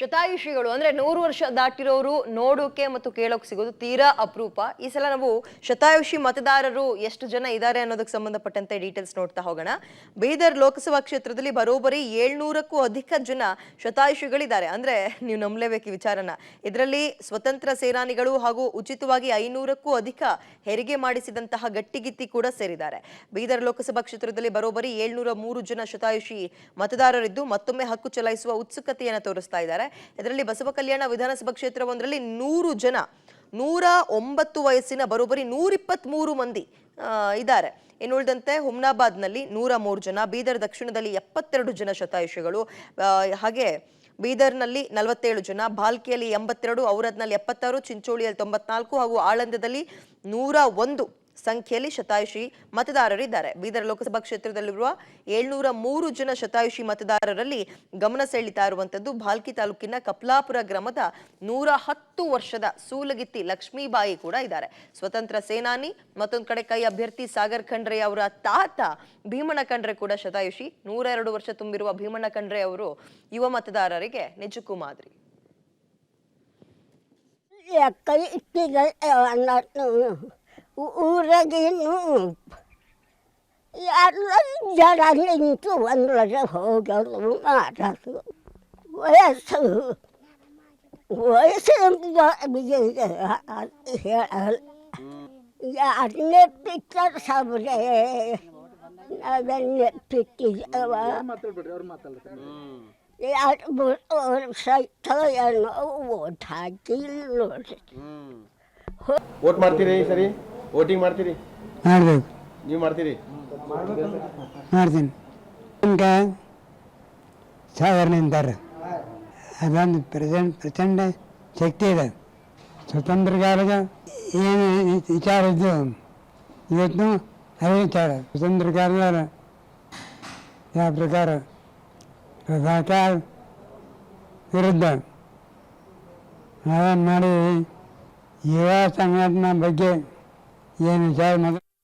ಶತಾಯುಷಿಗಳು ಅಂದ್ರೆ 100 ವರ್ಷ ದಾಟಿರೋರು ನೋಡೋಕೆ ಮತ್ತು ಕೇಳೋಕೆ ಸಿಗೋದು ತೀರಾ ಅಪರೂಪ. ಈ ಸಲ ನಾವು ಶತಾಯುಷಿ ಮತದಾರರು ಎಷ್ಟು ಜನ ಇದ್ದಾರೆ ಅನ್ನೋದಕ್ಕೆ ಸಂಬಂಧಪಟ್ಟಂತೆ ಡೀಟೇಲ್ಸ್ ನೋಡ್ತಾ ಹೋಗೋಣ. ಬೀದರ್ ಲೋಕಸಭಾ ಕ್ಷೇತ್ರದಲ್ಲಿ ಬರೋಬ್ಬರಿ 700ಕ್ಕೂ ಅಧಿಕ ಜನ ಶತಾಯುಷಿಗಳಿದ್ದಾರೆ. ಅಂದ್ರೆ ನೀವು ನಂಬಲೇಬೇಕು ಈ ವಿಚಾರನ. ಇದರಲ್ಲಿ ಸ್ವತಂತ್ರ ಸೇನಾನಿಗಳು ಹಾಗೂ ಉಚಿತವಾಗಿ 500ಕ್ಕೂ ಅಧಿಕ ಹೆರಿಗೆ ಮಾಡಿಸಿದಂತಹ ಗಟ್ಟಿಗಿತ್ತಿ ಕೂಡ ಸೇರಿದ್ದಾರೆ. ಬೀದರ್ ಲೋಕಸಭಾ ಕ್ಷೇತ್ರದಲ್ಲಿ ಬರೋಬ್ಬರಿ 703 ಜನ ಶತಾಯುಷಿ ಮತದಾರರಿದ್ದು ಮತ್ತೊಮ್ಮೆ ಹಕ್ಕು ಚಲಾಯಿಸುವ ಉತ್ಸುಕತೆಯನ್ನು ತೋರಿಸ್ತಾ ಇದ್ದಾರೆ. ಇದರಲ್ಲಿ ಬಸವ ಕಲ್ಯಾಣ ವಿಧಾನಸಭಾ ಕ್ಷೇತ್ರವೊಂದರಲ್ಲಿ 100 ಜನ 109 ವಯಸ್ಸಿನ ಬರೋಬ್ಬರಿ 123 ಮಂದಿ ಇದ್ದಾರೆ. ಇನ್ನುಳಿದಂತೆ ಹುಮ್ನಾಬಾದ್ನಲ್ಲಿ 103 ಜನ, ಬೀದರ್ ದಕ್ಷಿಣದಲ್ಲಿ 72 ಜನ ಶತಾಯುಷಿಗಳು, ಹಾಗೆ ಬೀದರ್ನಲ್ಲಿ 47 ಜನ, ಭಾಲ್ಕಿಯಲ್ಲಿ 82, ಔರಾದ್ನಲ್ಲಿ 76, ಚಿಂಚೋಳಿಯಲ್ಲಿ 94 ಹಾಗೂ ಆಳಂದದಲ್ಲಿ 101 ಸಂಖ್ಯೆಯಲ್ಲಿ ಶತಾಯುಷಿ ಮತದಾರರಿದ್ದಾರೆ. ಬೀದರ್ ಲೋಕಸಭಾ ಕ್ಷೇತ್ರದಲ್ಲಿರುವ 703 ಜನ ಶತಾಯುಷಿ ಮತದಾರರಲ್ಲಿ ಗಮನ ಸೆಳೀತಾ ಇರುವಂತದ್ದು ಭಾಲ್ಕಿ ತಾಲೂಕಿನ ಕಪ್ಲಾಪುರ ಗ್ರಾಮದ 110 ವರ್ಷದ ಸೂಲಗಿತ್ತಿ ಲಕ್ಷ್ಮೀಬಾಯಿ ಕೂಡ ಇದ್ದಾರೆ. ಸ್ವತಂತ್ರ ಸೇನಾನಿ, ಮತ್ತೊಂದು ಕಡೆ ಕೈ ಅಭ್ಯರ್ಥಿ ಸಾಗರ್ ಖಂಡ್ರೆ ಅವರ ತಾತ ಭೀಮಣ್ಣ ಖಂಡ್ರೆ ಕೂಡ ಶತಾಯುಷಿ. 102 ವರ್ಷ ತುಂಬಿರುವ ಭೀಮಣ್ಣ ಖಂಡ್ರೆ ಅವರು ಯುವ ಮತದಾರರಿಗೆ ನಿಜಕ್ಕೂ ಮಾದರಿ. ಊರಾಗೇನು ಎಲ್ಲ ಜನ ನಿಂತು ಒಂದೊಳಗೆ ಹೋಗೋದು ಮಾತಾಡೋದು. ವಯಸ್ಸು ಯಾರನ್ನೇ ಪಿಕ್ಚರ್ ಸಾಬ್ರೆ ನಾವೆನ್ನೇ ಪಿಕ್ಕಿದ್ದೇವ 2 ವರ್ಷ ಏನೋ ಓಟ್ ಹಾಕಿಲ್ಲ ನೋಡ್ರಿ. ವೋಟ್ ಮಾಡ್ತೀರಿ? ಸರಿ, ವೋಟಿಂಗ್ ಮಾಡ್ತೀರಿ? ಮಾಡಬೇಕು. ನೀವು ಮಾಡ್ತೀರಿ? ಮಾಡ್ತೀನಿ. ನಮ್ಗೆ ಸಾಗರ ನಿಂತಾರೆ, ಅದೊಂದು ಪ್ರಚಂಡ ಶಕ್ತಿ ಇದೆ. ಸ್ವತಂತ್ರ ಕಾಲದ ಏನು ವಿಚಾರ ಇದ್ದು ಇವತ್ತು ಅದೇ ವಿಚಾರ. ಸ್ವತಂತ್ರ ಕಾಲದ ಯಾವ ಪ್ರಕಾರ ಪ್ರಜಾಕಾರ ವಿರುದ್ಧ ಅದನ್ನು ಮಾಡಿ ಯುವ ಸಂಘಟನಾ ಬಗ್ಗೆ ಏನು ವಿಚಾರ